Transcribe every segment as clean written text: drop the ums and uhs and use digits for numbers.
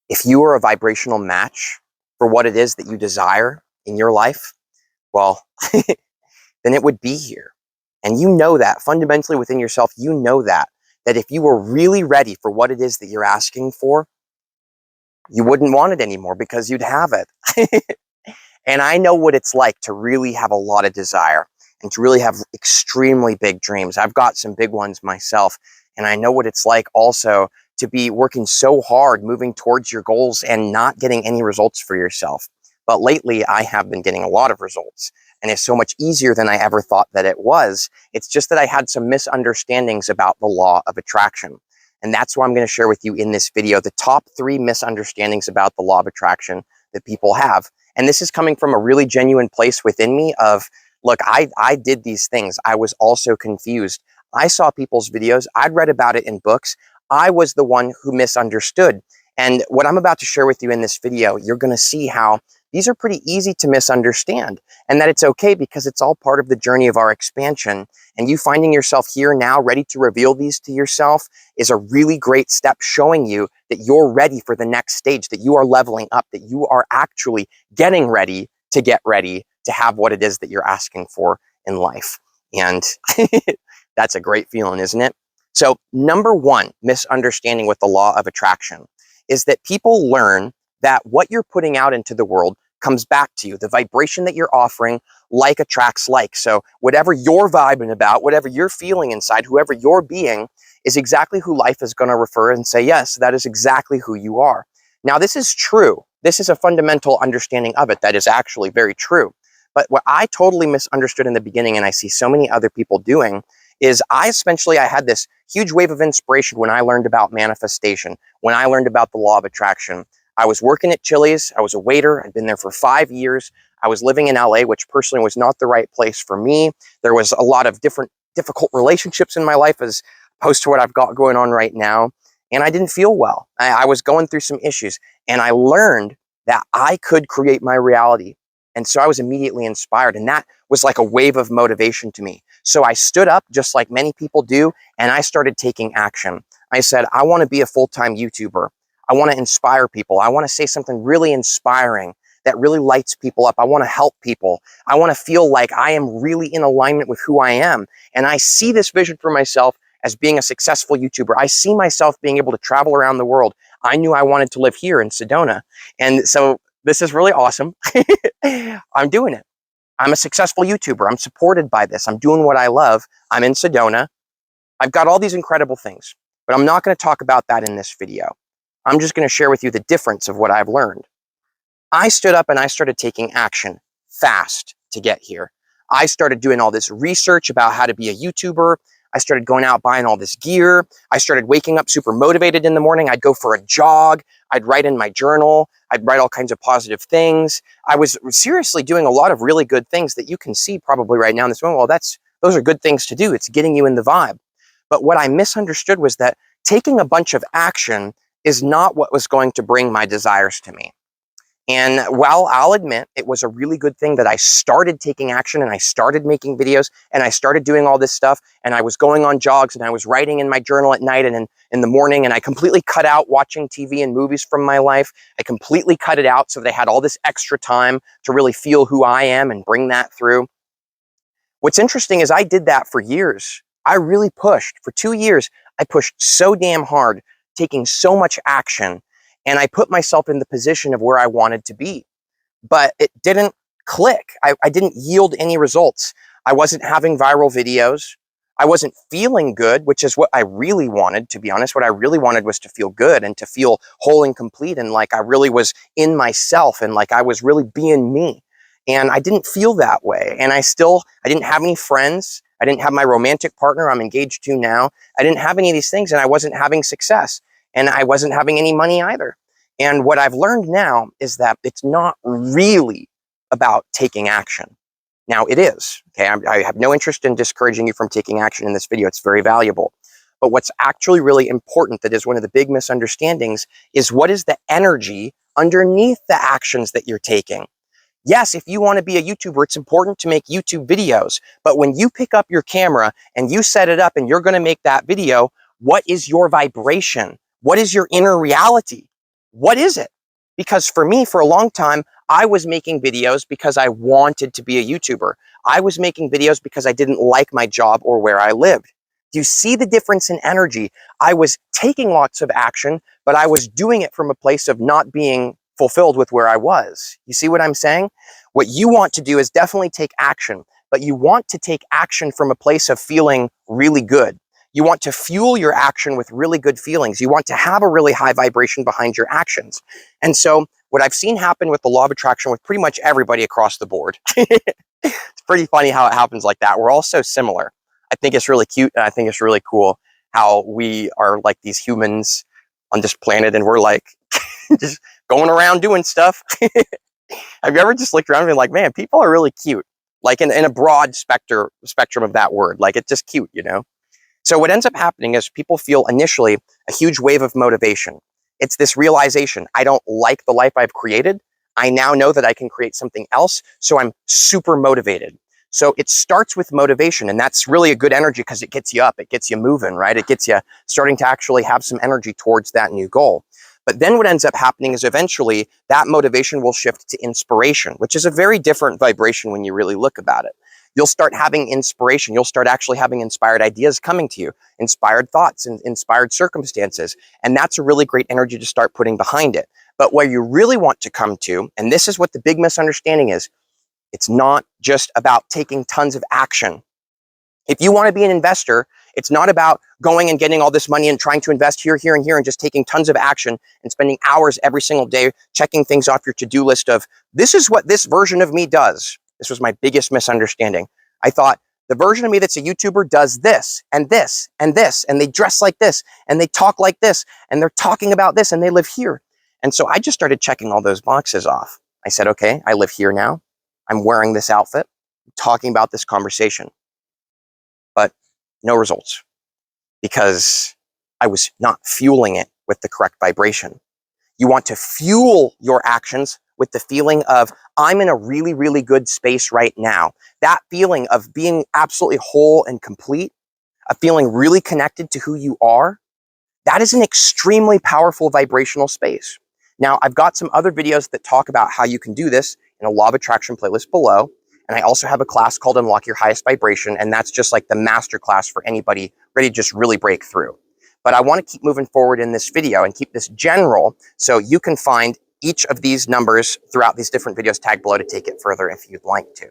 If you are a vibrational match for what it is that you desire in your life, well, then it would be here. And you know that fundamentally within yourself, you know that if you were really ready for what it is that you're asking for, you wouldn't want it anymore because you'd have it. And I know what it's like to really have a lot of desire and to really have extremely big dreams. I've got some big ones myself, and I know what it's like also to be working so hard, moving towards your goals and not getting any results for yourself. But lately, I have been getting a lot of results, and it's so much easier than I ever thought that it was. It's just that I had some misunderstandings about the law of attraction. And that's why I'm going to share with you in this video the top 3 misunderstandings about the law of attraction that people have. And this is coming from a really genuine place within me of, look, I did these things. I was also confused. I saw people's videos. I'd read about it in books. I was the one who misunderstood. And what I'm about to share with you in this video, you're going to see how these are pretty easy to misunderstand, and that it's okay because it's all part of the journey of our expansion. And you finding yourself here now ready to reveal these to yourself is a really great step showing you that you're ready for the next stage, that you are leveling up, that you are actually getting ready to have what it is that you're asking for in life. And that's a great feeling, isn't it? So number 1 misunderstanding with the law of attraction is that people learn that what you're putting out into the world comes back to you. The vibration that you're offering, like attracts like. So whatever you're vibing about, whatever you're feeling inside, whoever you're being, is exactly who life is going to refer and say, yes, that is exactly who you are. Now, this is true. This is a fundamental understanding of it that is actually very true. But what I totally misunderstood in the beginning, and I see so many other people doing, is I had this huge wave of inspiration when I learned about manifestation, when I learned about the law of attraction. I was working at Chili's. I was a waiter. I'd been there for 5 years. I was living in LA, which personally was not the right place for me. There was a lot of difficult relationships in my life as opposed to what I've got going on right now. And I didn't feel well. I was going through some issues, and I learned that I could create my reality. And so I was immediately inspired, and that was like a wave of motivation to me. So I stood up just like many people do, and I started taking action. I said, I want to be a full-time YouTuber. I want to inspire people. I want to say something really inspiring that really lights people up. I want to help people. I want to feel like I am really in alignment with who I am. And I see this vision for myself as being a successful YouTuber. I see myself being able to travel around the world. I knew I wanted to live here in Sedona. And so this is really awesome. I'm doing it. I'm a successful YouTuber. I'm supported by this. I'm doing what I love. I'm in Sedona. I've got all these incredible things, but I'm not going to talk about that in this video. I'm just going to share with you the difference of what I've learned. I stood up and I started taking action fast to get here. I started doing all this research about how to be a YouTuber. I started going out buying all this gear. I started waking up super motivated in the morning. I'd go for a jog. I'd write in my journal. I'd write all kinds of positive things. I was seriously doing a lot of really good things that you can see probably right now in this moment. Well, those are good things to do. It's getting you in the vibe. But what I misunderstood was that taking a bunch of action is not what was going to bring my desires to me. And while I'll admit it was a really good thing that I started taking action and I started making videos and I started doing all this stuff and I was going on jogs and I was writing in my journal at night and in the morning, and I completely cut out watching TV and movies from my life. I completely cut it out so that I had all this extra time to really feel who I am and bring that through. What's interesting is I did that for years. I really pushed. For 2 years, I pushed so damn hard, taking so much action, and I put myself in the position of where I wanted to be. But it didn't click. I didn't yield any results. I wasn't having viral videos. I wasn't feeling good, which is what I really wanted, to be honest. What I really wanted was to feel good and to feel whole and complete, and like I really was in myself and like I was really being me. And I didn't feel that way. And I didn't have any friends. I didn't have my romantic partner I'm engaged to now. I didn't have any of these things, and I wasn't having success. And I wasn't having any money either. And what I've learned now is that it's not really about taking action. Now it is, okay? I have no interest in discouraging you from taking action in this video. It's very valuable. But what's actually really important, that is one of the big misunderstandings, is what is the energy underneath the actions that you're taking. Yes, if you want to be a YouTuber, it's important to make YouTube videos. But when you pick up your camera and you set it up and you're going to make that video, what is your vibration? What is your inner reality? what is it? Because for me, for a long time, I was making videos because I wanted to be a YouTuber. I was making videos because I didn't like my job or where I lived. Do you see the difference in energy? I was taking lots of action, but I was doing it from a place of not being fulfilled with where I was. You see what I'm saying? What you want to do is definitely take action, but you want to take action from a place of feeling really good. You want to fuel your action with really good feelings. You want to have a really high vibration behind your actions. And so what I've seen happen with the law of attraction with pretty much everybody across the board, it's pretty funny how it happens like that. We're all so similar. I think it's really cute, and I think it's really cool how we are like these humans on this planet, and we're like just going around doing stuff. Have you ever just looked around and been like, man, people are really cute? Like in a broad spectrum of that word. Like it's just cute, you know? So what ends up happening is people feel initially a huge wave of motivation. It's this realization, I don't like the life I've created. I now know that I can create something else, so I'm super motivated. So it starts with motivation, and that's really a good energy because it gets you up, it gets you moving, right? It gets you starting to actually have some energy towards that new goal. But then what ends up happening is eventually that motivation will shift to inspiration, which is a very different vibration when you really look about it. You'll start having inspiration. You'll start actually having inspired ideas coming to you, inspired thoughts and inspired circumstances. And that's a really great energy to start putting behind it. But where you really want to come to, and this is what the big misunderstanding is, it's not just about taking tons of action. If you want to be an investor, it's not about going and getting all this money and trying to invest here, here, and here, and just taking tons of action and spending hours every single day checking things off your to-do list of, this is what this version of me does. This was my biggest misunderstanding. I thought the version of me that's a YouTuber does this, and this, and this, and they dress like this, and they talk like this, and they're talking about this, and they live here. And so I just started checking all those boxes off. I said, okay, I live here now. I'm wearing this outfit, I'm talking about this conversation. But no results, because I was not fueling it with the correct vibration. You want to fuel your actions with the feeling of, I'm in a really, really good space right now. That feeling of being absolutely whole and complete, of feeling really connected to who you are, that is an extremely powerful vibrational space. Now, I've got some other videos that talk about how you can do this in a law of attraction playlist below. And I also have a class called Unlock Your Highest Vibration, and that's just like the master class for anybody ready to just really break through. But I want to keep moving forward in this video and keep this general so you can find each of these numbers throughout these different videos tagged below to take it further if you'd like to.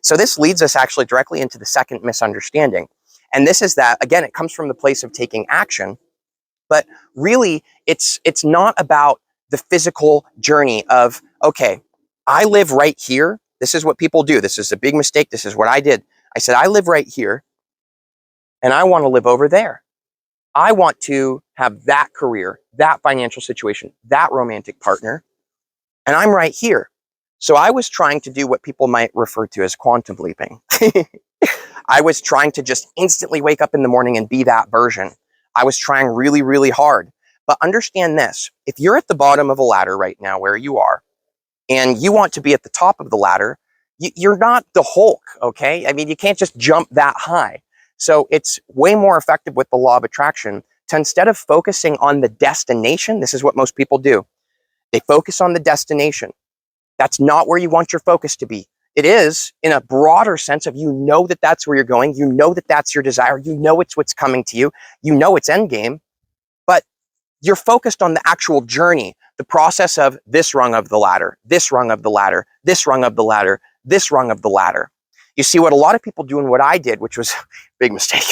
So this leads us actually directly into the second misunderstanding. And this is that, again, it comes from the place of taking action, but really it's not about the physical journey of, okay, I live right here. This is what people do. This is a big mistake. This is what I did. I said, I live right here and I want to live over there. I want to have that career, that financial situation, that romantic partner, and I'm right here. So I was trying to do what people might refer to as quantum leaping. I was trying to just instantly wake up in the morning and be that version. I was trying really, really hard. But understand this, if you're at the bottom of a ladder right now where you are, and you want to be at the top of the ladder, you're not the Hulk, okay? I mean, you can't just jump that high. So it's way more effective with the law of attraction to, instead of focusing on the destination, this is what most people do. They focus on the destination. That's not where you want your focus to be. It is in a broader sense of, you know that that's where you're going. You know that that's your desire. You know it's what's coming to you. You know it's end game, but you're focused on the actual journey, the process of this rung of the ladder, this rung of the ladder, this rung of the ladder, this rung of the ladder. You see what a lot of people do and what I did, which was a big mistake.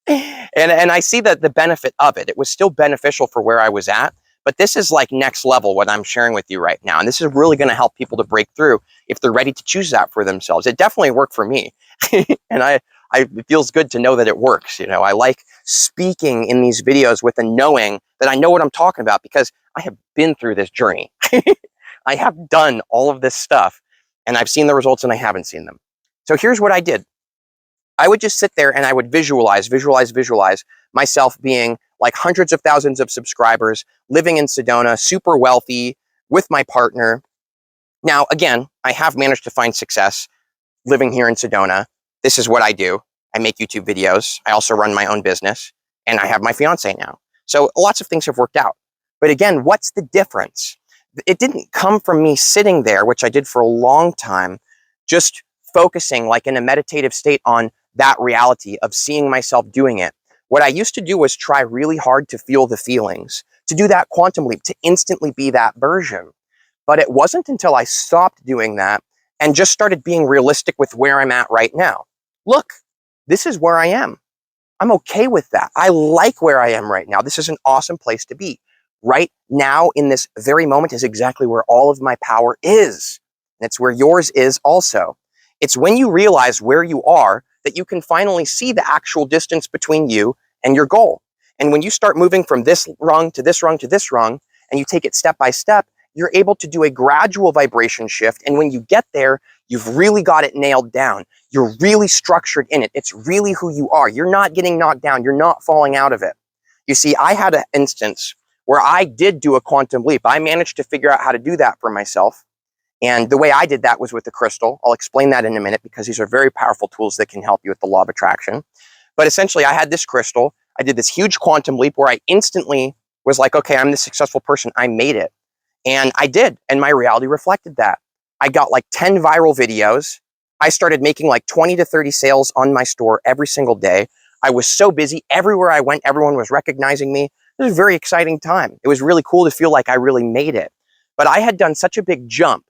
and I see that the benefit of it. It was still beneficial for where I was at, but this is like next level what I'm sharing with you right now. And this is really going to help people to break through if they're ready to choose that for themselves. It definitely worked for me. And it feels good to know that it works. You know, I like speaking in these videos with a knowing that I know what I'm talking about because I have been through this journey. I have done all of this stuff and I've seen the results and I haven't seen them. So here's what I did. I would just sit there and I would visualize myself being like hundreds of thousands of subscribers, living in Sedona, super wealthy with my partner. Now, again, I have managed to find success living here in Sedona. This is what I do. I make YouTube videos. I also run my own business and I have my fiance now. So lots of things have worked out. But again, what's the difference? It didn't come from me sitting there, which I did for a long time, just focusing like in a meditative state on that reality of seeing myself doing it. What I used to do was try really hard to feel the feelings, to do that quantum leap, to instantly be that version. But it wasn't until I stopped doing that and just started being realistic with where I'm at right now. Look, this is where I am. I'm okay with that. I like where I am right now. This is an awesome place to be. Right now, in this very moment, is exactly where all of my power is. And it's where yours is also. It's when you realize where you are that you can finally see the actual distance between you and your goal. And when you start moving from this rung to this rung to this rung, and you take it step by step, you're able to do a gradual vibration shift. And when you get there, you've really got it nailed down. You're really structured in it. It's really who you are. You're not getting knocked down. You're not falling out of it. You see, I had an instance where I did do a quantum leap. I managed to figure out how to do that for myself. And the way I did that was with the crystal. I'll explain that in a minute because these are very powerful tools that can help you with the law of attraction. But essentially, I had this crystal. I did this huge quantum leap where I instantly was like, okay, I'm this successful person. I made it. And I did. And my reality reflected that. I got like 10 viral videos. I started making like 20 to 30 sales on my store every single day. I was so busy. Everywhere I went, everyone was recognizing me. It was a very exciting time. It was really cool to feel like I really made it. But I had done such a big jump.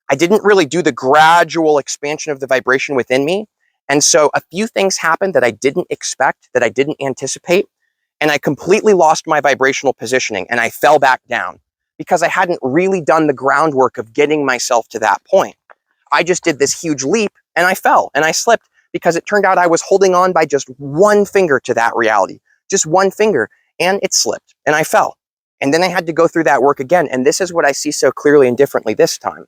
I didn't really do the gradual expansion of the vibration within me. And so a few things happened that I didn't expect, that I didn't anticipate. And I completely lost my vibrational positioning and I fell back down because I hadn't really done the groundwork of getting myself to that point. I just did this huge leap and I fell and I slipped because it turned out I was holding on by just one finger to that reality, just one finger, and it slipped and I fell. And then I had to go through that work again. And this is what I see so clearly and differently this time.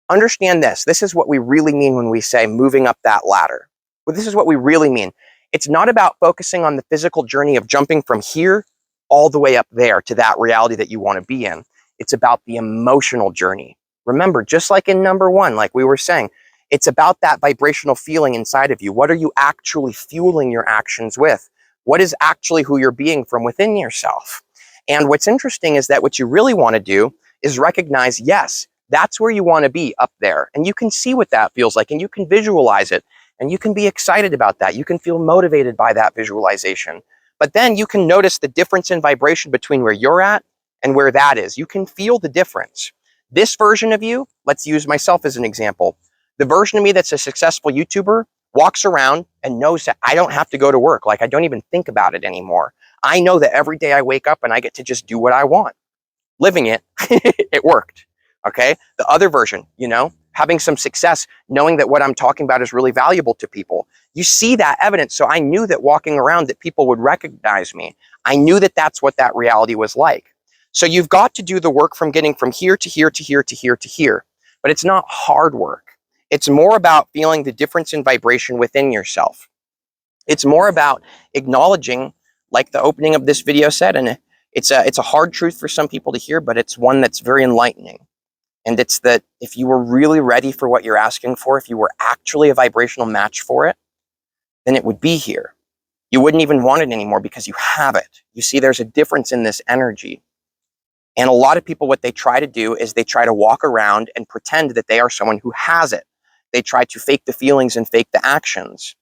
Understand this. This is what we really mean when we say moving up that ladder. Well, this is what we really mean. It's not about focusing on the physical journey of jumping from here all the way up there to that reality that you want to be in. It's about the emotional journey. Remember, just like in number one, like we were saying, it's about that vibrational feeling inside of you. What are you actually fueling your actions with? What is actually who you're being from within yourself? And what's interesting is that what you really want to do is recognize, yes, that's where you want to be up there. And you can see what that feels like and you can visualize it and you can be excited about that. You can feel motivated by that visualization. But then you can notice the difference in vibration between where you're at and where that is. You can feel the difference. This version of you, let's use myself as an example. The version of me that's a successful YouTuber walks around and knows that I don't have to go to work. Like I don't even think about it anymore. I know that every day I wake up and I get to just do what I want. Living it, it worked. Okay. The other version, having some success, knowing that what I'm talking about is really valuable to people. You see that evidence. So I knew that walking around that people would recognize me. I knew that that's what that reality was like. So you've got to do the work from getting from here to here to here to here to here. But it's not hard work. It's more about feeling the difference in vibration within yourself. It's more about acknowledging, like the opening of this video said, and it's a hard truth for some people to hear, but it's one that's very enlightening. And it's that if you were really ready for what you're asking for, if you were actually a vibrational match for it, then it would be here. You wouldn't even want it anymore because you have it. You see, there's a difference in this energy. And a lot of people, what they try to do is they try to walk around and pretend that they are someone who has it. They try to fake the feelings and fake the actions.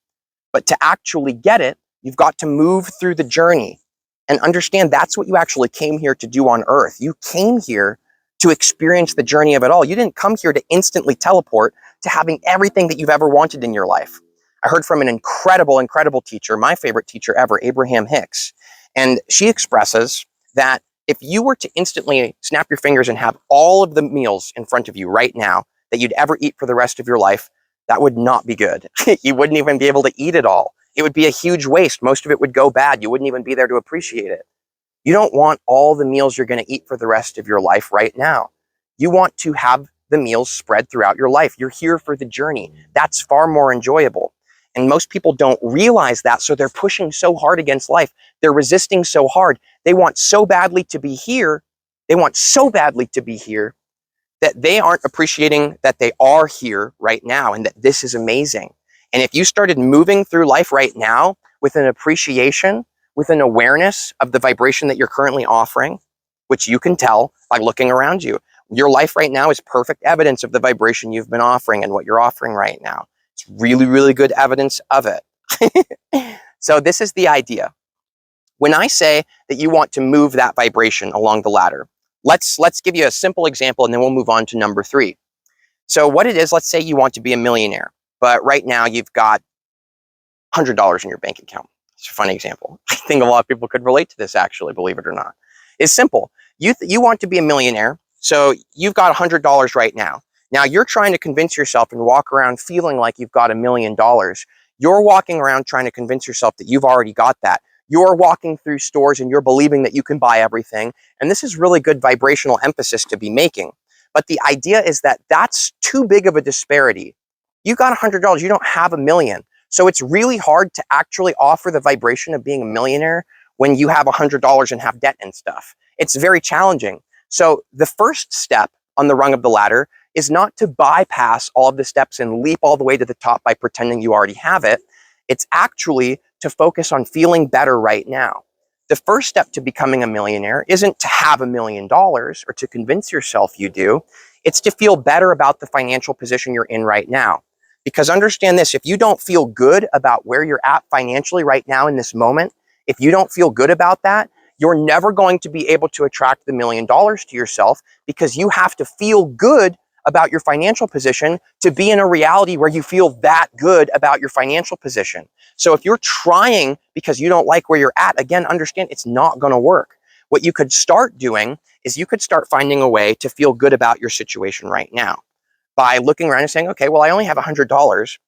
But to actually get it, you've got to move through the journey and understand that's what you actually came here to do on Earth. You came here to experience the journey of it all. You didn't come here to instantly teleport to having everything that you've ever wanted in your life. I heard from an incredible, incredible teacher, my favorite teacher ever, Abraham Hicks. And she expresses that if you were to instantly snap your fingers and have all of the meals in front of you right now that you'd ever eat for the rest of your life, that would not be good. You wouldn't even be able to eat it all. It would be a huge waste. Most of it would go bad. You wouldn't even be there to appreciate it. You don't want all the meals you're going to eat for the rest of your life right now. You want to have the meals spread throughout your life. You're here for the journey. That's far more enjoyable. And most people don't realize that, so they're pushing so hard against life. They're resisting so hard. They want so badly to be here. They want so badly to be here that they aren't appreciating that they are here right now and that this is amazing. And if you started moving through life right now with an appreciation, with an awareness of the vibration that you're currently offering, which you can tell by looking around you. Your life right now is perfect evidence of the vibration you've been offering and what you're offering right now. It's really, really good evidence of it. So this is the idea. When I say that you want to move that vibration along the ladder, let's give you a simple example and then we'll move on to number 3. So what it is, let's say you want to be a millionaire, but right now you've got $100 in your bank account. It's a funny example. I think a lot of people could relate to this, actually, believe it or not. It's simple. You want to be a millionaire, so you've got $100 right now. Now you're trying to convince yourself and walk around feeling like you've got $1 million. You're walking around trying to convince yourself that you've already got that. You're walking through stores and you're believing that you can buy everything. And this is really good vibrational emphasis to be making. But the idea is that that's too big of a disparity. You got $100, you don't have $1 million. So it's really hard to actually offer the vibration of being a millionaire when you have $100 and have debt and stuff. It's very challenging. So the first step on the rung of the ladder is not to bypass all of the steps and leap all the way to the top by pretending you already have it. It's actually to focus on feeling better right now. The first step to becoming a millionaire isn't to have $1 million or to convince yourself you do. It's to feel better about the financial position you're in right now. Because understand this, if you don't feel good about where you're at financially right now in this moment, if you don't feel good about that, you're never going to be able to attract the $1 million to yourself, because you have to feel good about your financial position to be in a reality where you feel that good about your financial position. So if you're trying because you don't like where you're at, again, understand it's not going to work. What you could start doing is you could start finding a way to feel good about your situation right now by looking around and saying, okay, well, I only have $100,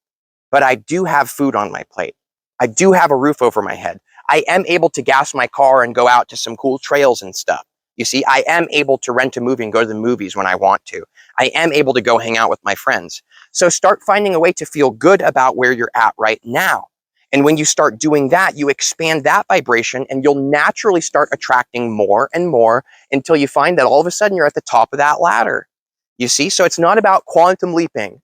but I do have food on my plate. I do have a roof over my head. I am able to gas my car and go out to some cool trails and stuff. You see, I am able to rent a movie and go to the movies when I want to. I am able to go hang out with my friends. So start finding a way to feel good about where you're at right now. And when you start doing that, you expand that vibration and you'll naturally start attracting more and more until you find that all of a sudden you're at the top of that ladder. You see, so it's not about quantum leaping.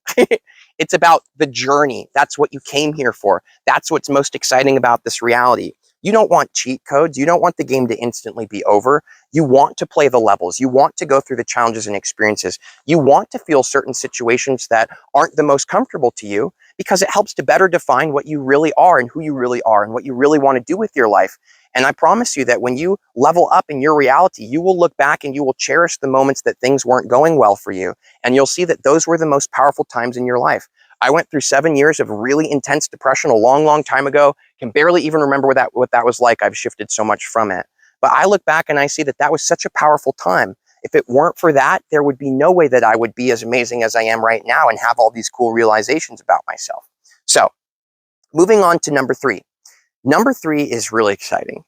It's about the journey. That's what you came here for. That's what's most exciting about this reality. You don't want cheat codes. You don't want the game to instantly be over. You want to play the levels. You want to go through the challenges and experiences. You want to feel certain situations that aren't the most comfortable to you, because it helps to better define what you really are and who you really are and what you really want to do with your life. And I promise you that when you level up in your reality, you will look back and you will cherish the moments that things weren't going well for you. And you'll see that those were the most powerful times in your life. I went through 7 years of really intense depression a long, long time ago. Can barely even remember what that was like. I've shifted so much from it. But I look back and I see that that was such a powerful time. If it weren't for that, there would be no way that I would be as amazing as I am right now and have all these cool realizations about myself. So, moving on to number 3. Number 3 is really exciting.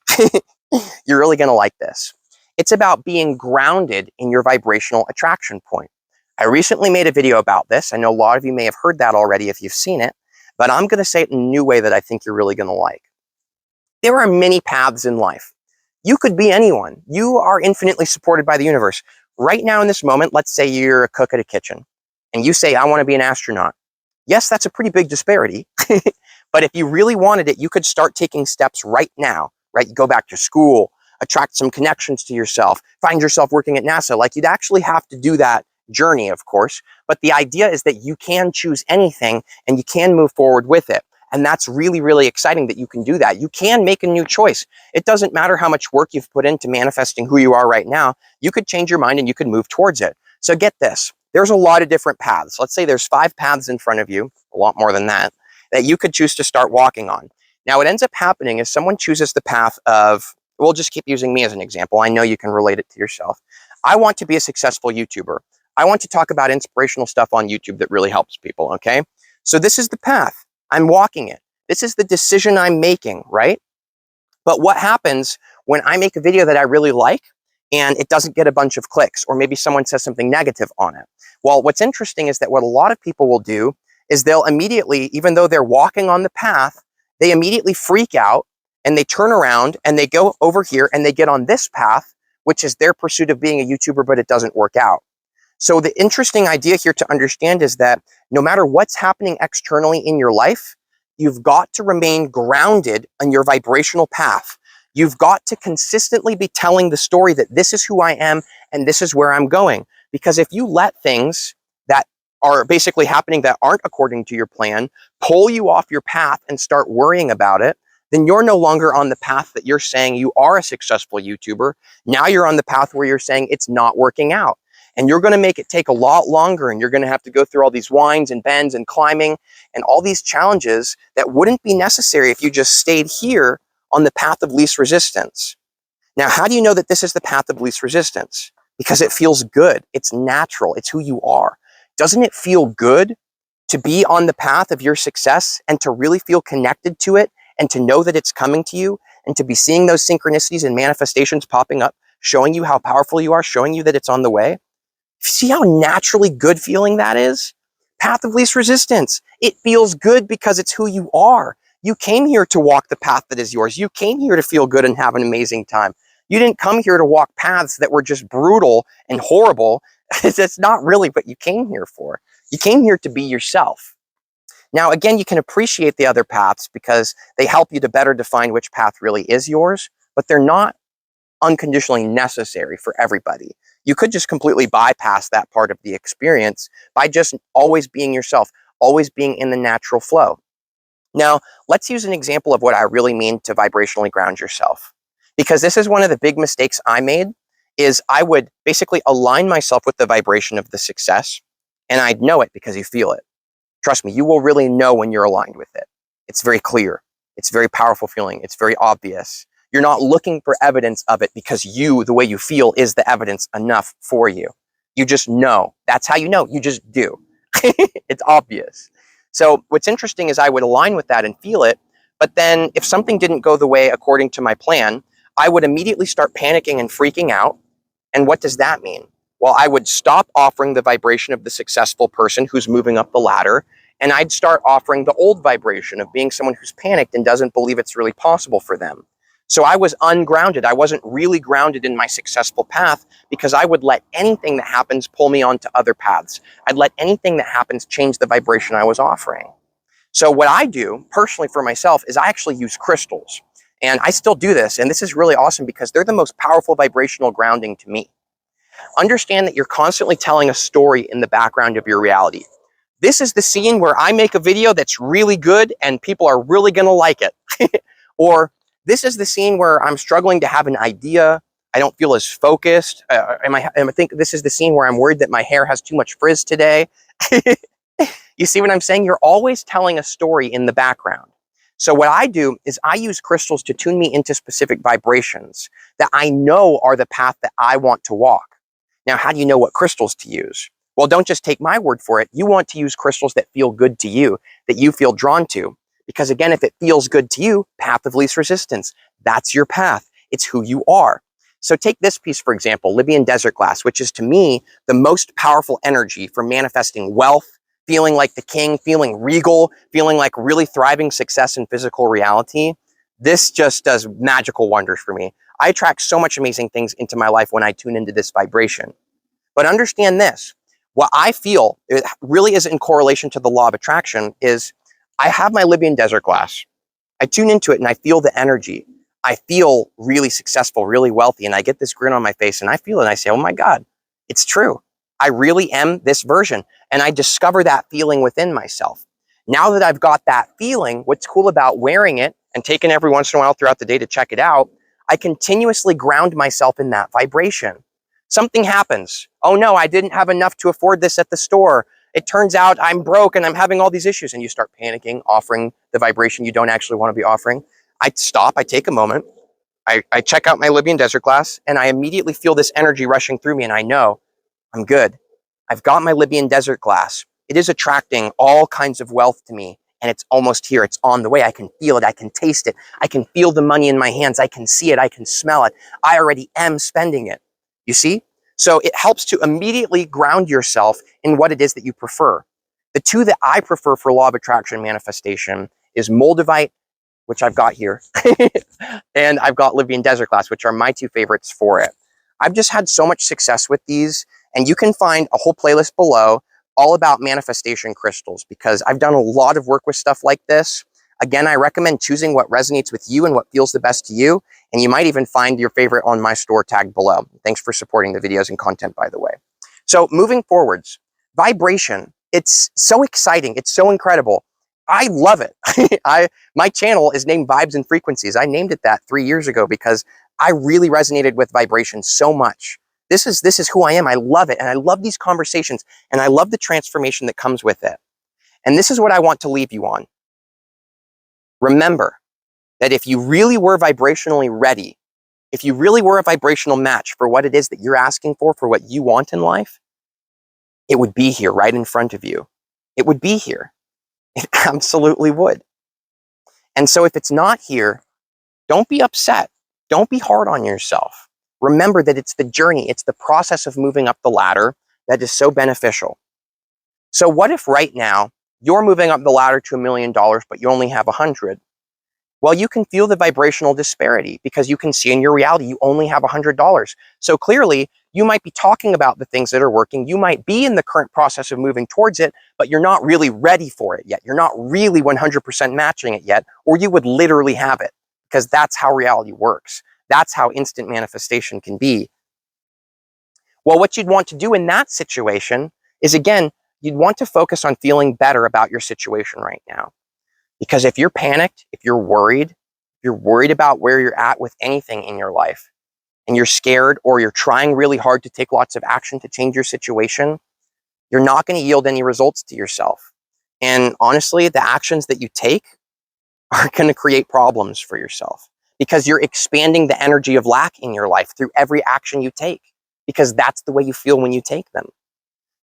You're really going to like this. It's about being grounded in your vibrational attraction point. I recently made a video about this. I know a lot of you may have heard that already if you've seen it, but I'm going to say it in a new way that I think you're really going to like. There are many paths in life. You could be anyone. You are infinitely supported by the universe. Right now in this moment, let's say you're a cook at a kitchen and you say, I want to be an astronaut. Yes, that's a pretty big disparity. But if you really wanted it, you could start taking steps right now, right? You go back to school, attract some connections to yourself, find yourself working at NASA. Like, you'd actually have to do that journey, of course. But the idea is that you can choose anything and you can move forward with it. And that's really, really exciting that you can do that. You can make a new choice. It doesn't matter how much work you've put into manifesting who you are right now. You could change your mind and you could move towards it. So get this. There's a lot of different paths. Let's say there's 5 paths in front of you, a lot more than that you could choose to start walking on. Now, what ends up happening is someone chooses the path of, we'll just keep using me as an example. I know you can relate it to yourself. I want to be a successful YouTuber. I want to talk about inspirational stuff on YouTube that really helps people, okay? So this is the path. I'm walking it. This is the decision I'm making, right? But what happens when I make a video that I really like and it doesn't get a bunch of clicks, or maybe someone says something negative on it? Well, what's interesting is that what a lot of people will do is they'll immediately, even though they're walking on the path, they immediately freak out and they turn around and they go over here and they get on this path, which is their pursuit of being a YouTuber, but it doesn't work out. So the interesting idea here to understand is that no matter what's happening externally in your life, you've got to remain grounded on your vibrational path. You've got to consistently be telling the story that this is who I am and this is where I'm going. Because if you let things that are basically happening that aren't according to your plan pull you off your path and start worrying about it, then you're no longer on the path that you're saying you are a successful YouTuber. Now you're on the path where you're saying it's not working out. And you're going to make it take a lot longer, and you're going to have to go through all these winds and bends and climbing and all these challenges that wouldn't be necessary if you just stayed here on the path of least resistance. Now, how do you know that this is the path of least resistance? Because it feels good. It's natural. It's who you are. Doesn't it feel good to be on the path of your success and to really feel connected to it and to know that it's coming to you and to be seeing those synchronicities and manifestations popping up, showing you how powerful you are, showing you that it's on the way? See how naturally good feeling that is? Path of least resistance. It feels good because it's who you are. You came here to walk the path that is yours. You came here to feel good and have an amazing time. You didn't come here to walk paths that were just brutal and horrible. That's not really what you came here for. You came here to be yourself. Now, again, you can appreciate the other paths because they help you to better define which path really is yours, but they're not unconditionally necessary for everybody. You could just completely bypass that part of the experience by just always being yourself, always being in the natural flow. Now, let's use an example of what I really mean to vibrationally ground yourself. Because this is one of the big mistakes I made, is I would basically align myself with the vibration of the success, and I'd know it because you feel it. Trust me, you will really know when you're aligned with it. It's very clear. It's a very powerful feeling. It's very obvious. You're not looking for evidence of it because you, the way you feel, is the evidence enough for you. You just know. That's how you know. You just do. It's obvious. So what's interesting is I would align with that and feel it, but then if something didn't go the way according to my plan, I would immediately start panicking and freaking out. And what does that mean? Well, I would stop offering the vibration of the successful person who's moving up the ladder, and I'd start offering the old vibration of being someone who's panicked and doesn't believe it's really possible for them. So I was ungrounded. I wasn't really grounded in my successful path because I would let anything that happens pull me onto other paths. I'd let anything that happens change the vibration I was offering. So what I do personally for myself is I actually use crystals. And I still do this. And this is really awesome because they're the most powerful vibrational grounding to me. Understand that you're constantly telling a story in the background of your reality. This is the scene where I make a video that's really good and people are really going to like it. Or this is the scene where I'm struggling to have an idea. I don't feel as focused. I think this is the scene where I'm worried that my hair has too much frizz today. You see what I'm saying? You're always telling a story in the background. So what I do is I use crystals to tune me into specific vibrations that I know are the path that I want to walk. Now, how do you know what crystals to use? Well, don't just take my word for it. You want to use crystals that feel good to you, that you feel drawn to. Because again, if it feels good to you, path of least resistance, that's your path. It's who you are. So take this piece, for example, Libyan desert glass, which is to me the most powerful energy for manifesting wealth, feeling like the king, feeling regal, feeling like really thriving success in physical reality. This just does magical wonders for me. I attract so much amazing things into my life when I tune into this vibration. But understand this, what I feel, it really is in correlation to the law of attraction, is I have my Libyan desert glass. I tune into it and I feel the energy. I feel really successful, really wealthy, and I get this grin on my face and I feel it and I say, oh my God, it's true. I really am this version. And I discover that feeling within myself. Now that I've got that feeling, what's cool about wearing it and taking every once in a while throughout the day to check it out, I continuously ground myself in that vibration. Something happens. Oh no, I didn't have enough to afford this at the store. It turns out I'm broke and I'm having all these issues, and you start panicking, offering the vibration you don't actually want to be offering. I stop, I take a moment, I check out my Libyan desert glass, and I immediately feel this energy rushing through me, and I know I'm good. I've got my Libyan desert glass. It is attracting all kinds of wealth to me, and it's almost here. It's on the way. I can feel it. I can taste it. I can feel the money in my hands. I can see it. I can smell it. I already am spending it. You see? So it helps to immediately ground yourself in what it is that you prefer. The two that I prefer for law of attraction manifestation is Moldavite, which I've got here, and I've got Libyan desert glass, which are my two favorites for it. I've just had so much success with these, and you can find a whole playlist below all about manifestation crystals, because I've done a lot of work with stuff like this. Again, I recommend choosing what resonates with you and what feels the best to you, and you might even find your favorite on my store tagged below. Thanks for supporting the videos and content, by the way. So moving forwards, vibration, it's so exciting. It's so incredible. I love it. My channel is named Vibes and Frequencies. I named it that 3 years ago because I really resonated with vibration so much. This is who I am. I love it. And I love these conversations, and I love the transformation that comes with it. And this is what I want to leave you on. Remember that if you really were vibrationally ready, if you really were a vibrational match for what it is that you're asking for what you want in life, it would be here right in front of you. It would be here. It absolutely would. And so if it's not here, don't be upset. Don't be hard on yourself. Remember that it's the journey, it's the process of moving up the ladder that is so beneficial. So what if right now you're moving up the ladder to $1 million, but you only have 100? Well, you can feel the vibrational disparity because you can see in your reality you only have $100. So clearly, you might be talking about the things that are working. You might be in the current process of moving towards it, but you're not really ready for it yet. You're not really 100% matching it yet, or you would literally have it, because that's how reality works. That's how instant manifestation can be. Well, what you'd want to do in that situation is, again, you'd want to focus on feeling better about your situation right now. Because if you're panicked, if you're worried about where you're at with anything in your life, and you're scared, or you're trying really hard to take lots of action to change your situation, you're not going to yield any results to yourself. And honestly, the actions that you take are going to create problems for yourself, because you're expanding the energy of lack in your life through every action you take, because that's the way you feel when you take them.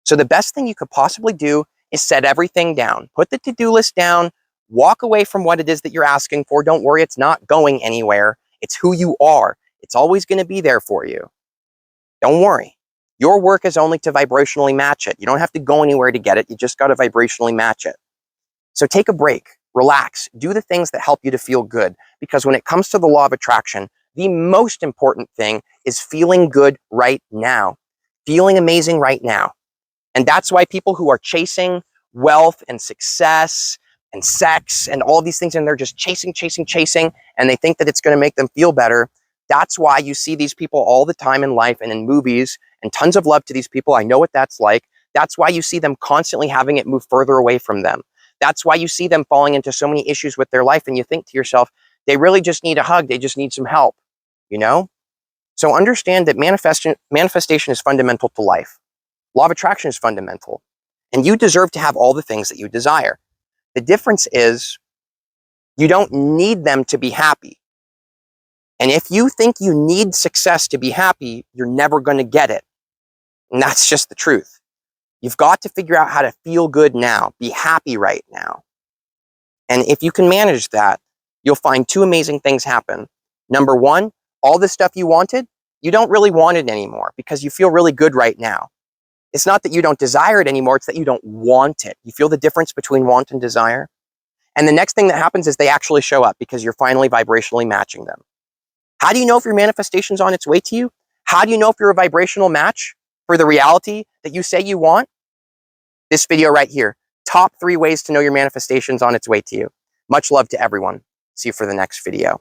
So the best thing you could possibly do is set everything down. Put the to-do list down. Walk away from what it is that you're asking for. Don't worry, it's not going anywhere. It's who you are. It's always going to be there for you. Don't worry. Your work is only to vibrationally match it. You don't have to go anywhere to get it. You just got to vibrationally match it. So take a break, relax, do the things that help you to feel good. Because when it comes to the law of attraction, the most important thing is feeling good right now, feeling amazing right now. And that's why people who are chasing wealth and success and sex and all these things, and they're just chasing, and they think that it's going to make them feel better. That's why you see these people all the time in life and in movies, and tons of love to these people. I know what that's like. That's why you see them constantly having it move further away from them. That's why you see them falling into so many issues with their life, and you think to yourself, they really just need a hug. They just need some help, you know? So understand that manifestation is fundamental to life. Law of attraction is fundamental, and you deserve to have all the things that you desire. The difference is you don't need them to be happy. And if you think you need success to be happy, you're never going to get it. And that's just the truth. You've got to figure out how to feel good now, be happy right now. And if you can manage that, you'll find two amazing things happen. Number one, all the stuff you wanted, you don't really want it anymore because you feel really good right now. It's not that you don't desire it anymore, it's that you don't want it. You feel the difference between want and desire? And the next thing that happens is they actually show up because you're finally vibrationally matching them. How do you know if your manifestation's on its way to you? How do you know if you're a vibrational match for the reality that you say you want? This video right here. Top 3 ways to know your manifestation's on its way to you. Much love to everyone. See you for the next video.